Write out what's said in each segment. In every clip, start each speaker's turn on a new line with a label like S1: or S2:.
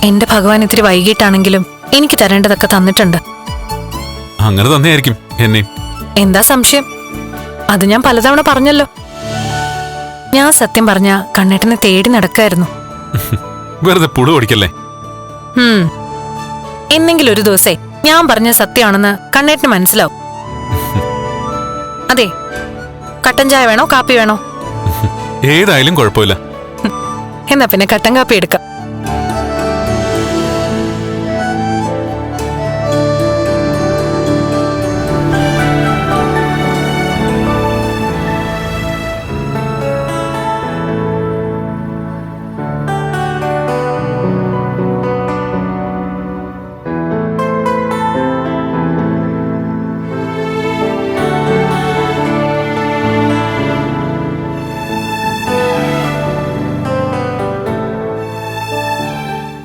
S1: എന്റെ ഭഗവാൻ ഇത്തിരി വൈകിട്ടാണെങ്കിലും എനിക്ക് തരേണ്ടതൊക്കെ തന്നിട്ടുണ്ട്.
S2: അങ്ങനെ തന്നെയായിരിക്കും എന്നെ.
S1: എന്താ സംശയം? അത് ഞാൻ പലതവണ പറഞ്ഞല്ലോ. ഞാൻ സത്യം പറഞ്ഞ കണ്ണേട്ടനെ തേടി നടക്കായിരുന്നു.
S2: വെറുതെ പുളു ഓടിക്കല്ലേ.
S1: എന്നെങ്കിലും ഒരു ദിവസേ ഞാൻ പറഞ്ഞ സത്യമാണെന്ന് കണ്ണേട്ടന് മനസ്സിലാവും. അതെ, കട്ടൻ ചായ വേണോ കാപ്പി വേണോ?
S2: ഏതായാലും കുഴപ്പമില്ല.
S1: എന്നാ പിന്നെ കട്ടൻ കാപ്പി എടുക്കാം.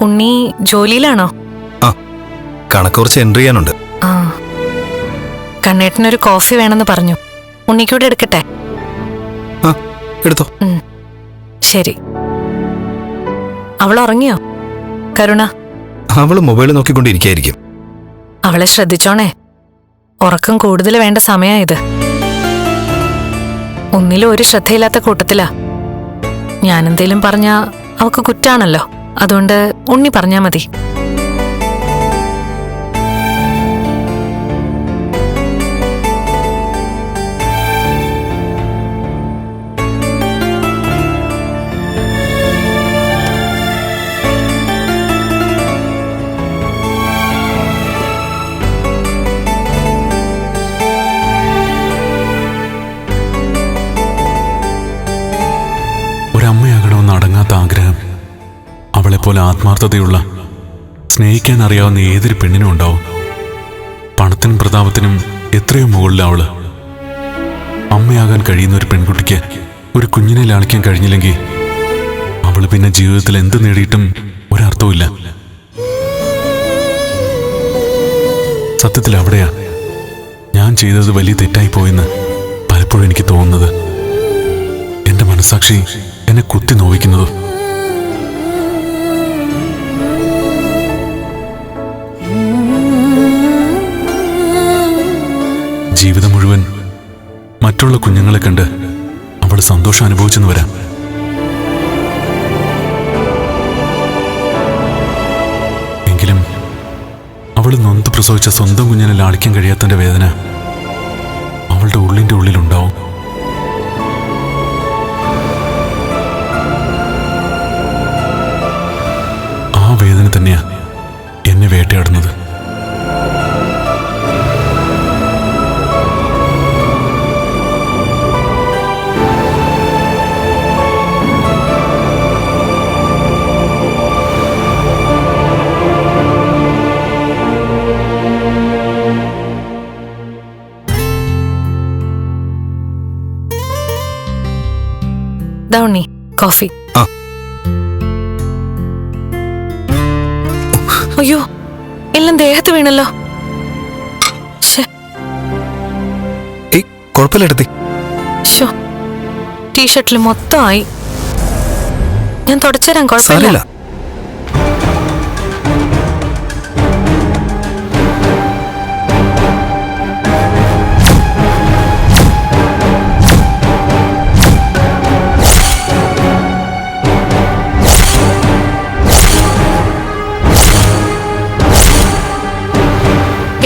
S1: ഉണ്ണി ജോലിയിലാണോ?
S3: ആ, കണക്ക് കുറച്ച് എൻട്രി ചെയ്യാനുണ്ട്.
S1: ആ, കണ്ണേട്ടനൊരു കോഫി വേണമെന്ന് പറഞ്ഞു. ഉണ്ണിക്കൂടെ എടുക്കട്ടെ?
S3: ആ, എടുത്തോ.
S1: ശരി. അവൾ ഉറങ്ങിയോ കരുണ?
S3: അവള് മൊബൈൽ നോക്കിക്കൊണ്ടിരിക്കായിരിക്കും.
S1: അവളെ ശ്രദ്ധിച്ചോണേ, ഉറക്കം കൂടുതൽ വേണ്ട സമയായത്. ഒന്നിലും ഒരു ശ്രദ്ധയില്ലാത്ത കൂട്ടത്തിലാ. ഞാനെന്തേലും പറഞ്ഞാ അവക്ക് കുറ്റാണല്ലോ. അതുകൊണ്ട് ഉണ്ണി പറഞ്ഞാ മതി.
S2: ഒരമ്മയാകണമെന്ന് അടങ്ങാത്ത ആഗ്രഹം അവളെപ്പോലെ ആത്മാർത്ഥതയുള്ള, സ്നേഹിക്കാൻ അറിയാവുന്ന ഏതൊരു പെണ്ണിനും ഉണ്ടാവും. പണത്തിനും പ്രതാപത്തിനും എത്രയോ മുകളിൽ അവള്. അമ്മയാകാൻ കഴിയുന്ന ഒരു പെൺകുട്ടിക്ക് ഒരു കുഞ്ഞിനെ ലാളിക്കാൻ കഴിഞ്ഞില്ലെങ്കിൽ അവള് പിന്നെ ജീവിതത്തിൽ എന്ത് നേടിയിട്ടും ഒരർത്ഥവുമില്ല. സത്യത്തിൽ അവിടെയാ ഞാൻ ചെയ്തത് വലിയ തെറ്റായി പോയെന്ന് പലപ്പോഴും എനിക്ക് തോന്നുന്നത്. എന്റെ മനസ്സാക്ഷി എന്നെ കുത്തി നോവിക്കുന്നത്. ജീവിതം മുഴുവൻ മറ്റുള്ള കുഞ്ഞുങ്ങളെ കണ്ട് അവൾ സന്തോഷം അനുഭവിച്ചെന്ന് വരാം. എങ്കിലും അവൾ നൊന്ത് പ്രസവിച്ച സ്വന്തം കുഞ്ഞിനെ ലാളിക്കാൻ കഴിയാത്തതിന്റെ വേദന അവളുടെ ഉള്ളിന്റെ ഉള്ളിലുണ്ടാവും. ആ വേദന തന്നെയാ എന്നെ വേട്ടയാടുന്നത്.
S1: ഉണ്ണി കോഫി. അയ്യോ, എല്ലാം ദേഹത്ത് വീണല്ലോ. ടീഷർട്ടിൽ മൊത്തമായി. ഞാൻ തുടച്ചുതരാം, കുഴപ്പമില്ല.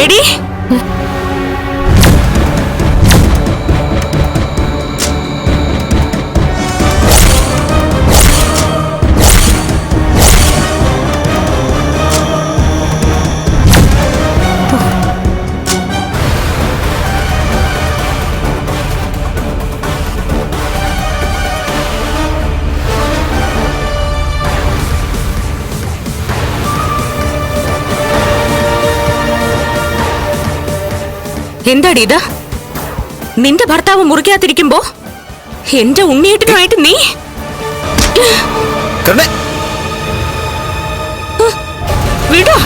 S1: എടി, എന്താടി ഇത്? നിന്റെ ഭർത്താവ് മുറിക്കാതിരിക്കുമ്പോ എന്റെ ഉണ്ണിയേട്ടനുമായിട്ട് നീ വിടോ.